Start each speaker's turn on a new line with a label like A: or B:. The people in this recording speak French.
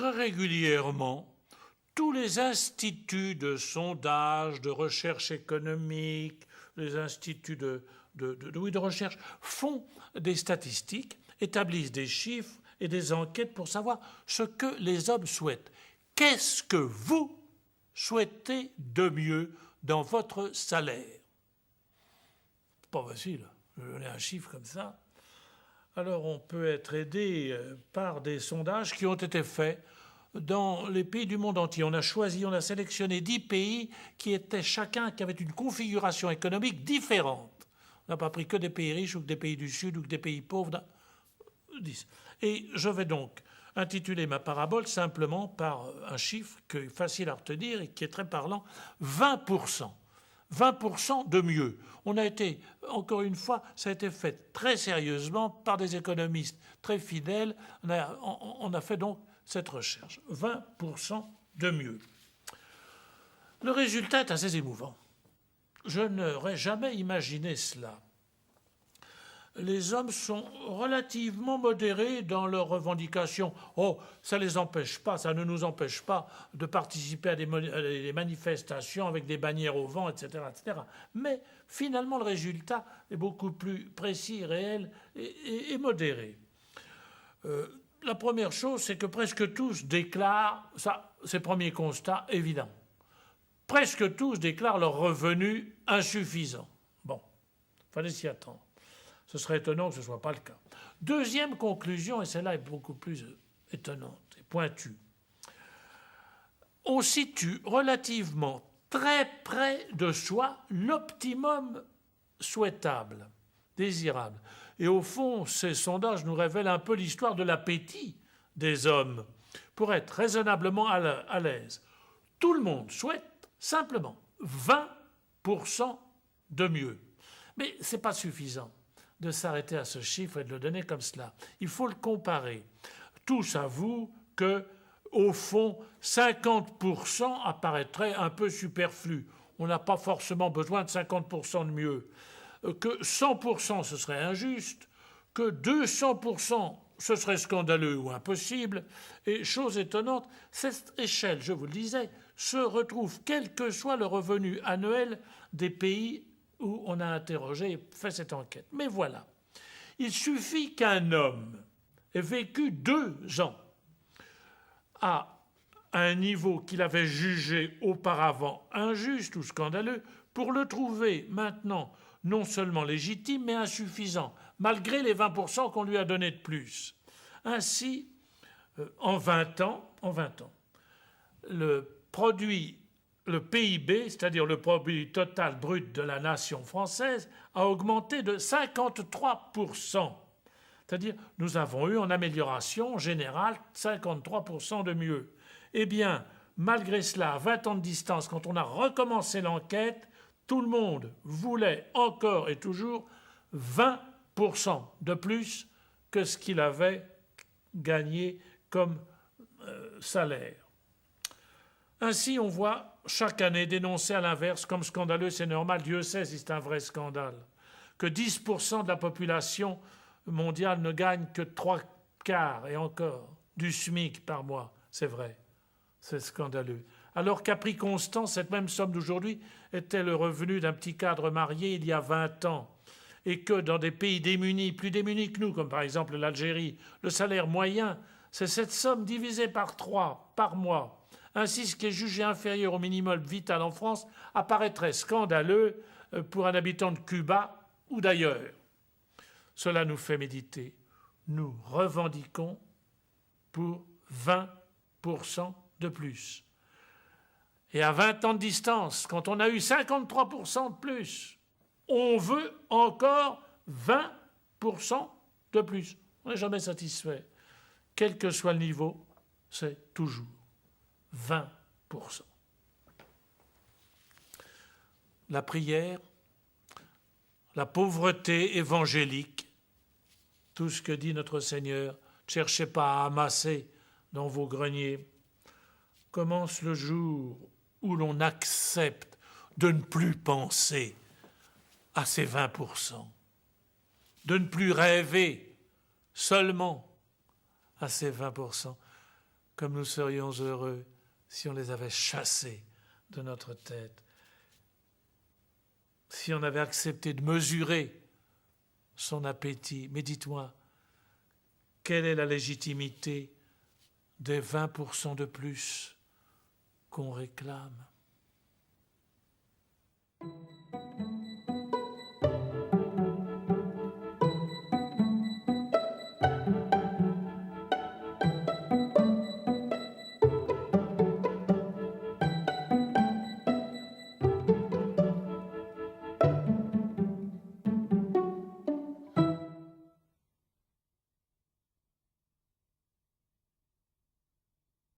A: très régulièrement, tous les instituts de sondage, de recherche économique, les instituts de recherche font des statistiques, établissent des chiffres et des enquêtes pour savoir ce que les hommes souhaitent. Qu'est-ce que vous souhaitez de mieux dans votre salaire? C'est pas facile de donner un chiffre comme ça. Alors on peut être aidé par des sondages qui ont été faits dans les pays du monde entier. On a sélectionné 10 pays qui avaient une configuration économique différente. On n'a pas pris que des pays riches ou que des pays du Sud ou que des pays pauvres. 10. Et je vais donc intituler ma parabole simplement par un chiffre qui est facile à retenir et qui est très parlant, 20%. 20% de mieux. On a été, encore une fois, ça a été fait très sérieusement par des économistes très fidèles. On a fait donc cette recherche. 20% de mieux. Le résultat est assez émouvant. Je n'aurais jamais imaginé cela. Les hommes sont relativement modérés dans leurs revendications. Oh, ça ne nous empêche pas de participer à des manifestations avec des bannières au vent, etc., etc. Mais finalement, le résultat est beaucoup plus précis, réel et modéré. La première chose, c'est que presque tous déclarent, ça, c'est le premier constat évident, presque tous déclarent leurs revenus insuffisants. Bon, il fallait s'y attendre. Ce serait étonnant que ce ne soit pas le cas. Deuxième conclusion, et celle-là est beaucoup plus étonnante et pointue. On situe relativement très près de soi l'optimum souhaitable, désirable. Et au fond, ces sondages nous révèlent un peu l'histoire de l'appétit des hommes pour être raisonnablement à l'aise. Tout le monde souhaite simplement 20% de mieux. Mais ce n'est pas suffisant de s'arrêter à ce chiffre et de le donner comme cela. Il faut le comparer. Tous avouent que, au fond, 50% apparaîtrait un peu superflu. On n'a pas forcément besoin de 50% de mieux. Que 100% ce serait injuste, que 200% ce serait scandaleux ou impossible. Et chose étonnante, cette échelle, je vous le disais, se retrouve quel que soit le revenu annuel des pays où on a interrogé et fait cette enquête. Mais voilà, il suffit qu'un homme ait vécu 2 ans à un niveau qu'il avait jugé auparavant injuste ou scandaleux pour le trouver maintenant non seulement légitime mais insuffisant, malgré les 20% qu'on lui a donnés de plus. Ainsi, en 20 ans, le PIB, c'est-à-dire le produit total brut de la nation française, a augmenté de 53%. C'est-à-dire, nous avons eu en amélioration générale 53% de mieux. Eh bien, malgré cela, à 20 ans de distance, quand on a recommencé l'enquête, tout le monde voulait encore et toujours 20% de plus que ce qu'il avait gagné comme salaire. Ainsi, on voit chaque année dénoncé à l'inverse comme scandaleux, c'est normal, Dieu sait si c'est un vrai scandale, que 10% de la population mondiale ne gagne que 3/4 et encore du SMIC par mois. C'est vrai, c'est scandaleux. Alors qu'à prix constant, cette même somme d'aujourd'hui était le revenu d'un petit cadre marié il y a 20 ans. Et que dans des pays démunis, plus démunis que nous, comme par exemple l'Algérie, le salaire moyen, c'est cette somme divisée par 3 par mois. Ainsi, ce qui est jugé inférieur au minimum vital en France apparaîtrait scandaleux pour un habitant de Cuba ou d'ailleurs. Cela nous fait méditer. Nous revendiquons pour 20% de plus. Et à 20 ans de distance, quand on a eu 53% de plus, on veut encore 20% de plus. On n'est jamais satisfait. Quel que soit le niveau, c'est toujours 20%. La prière, la pauvreté évangélique, tout ce que dit notre Seigneur, ne cherchez pas à amasser dans vos greniers, commence le jour où l'on accepte de ne plus penser à ces 20%, de ne plus rêver seulement à ces 20%, comme nous serions heureux si on les avait chassés de notre tête, si on avait accepté de mesurer son appétit. Mais dites-moi, quelle est la légitimité des 20% de plus qu'on réclame ?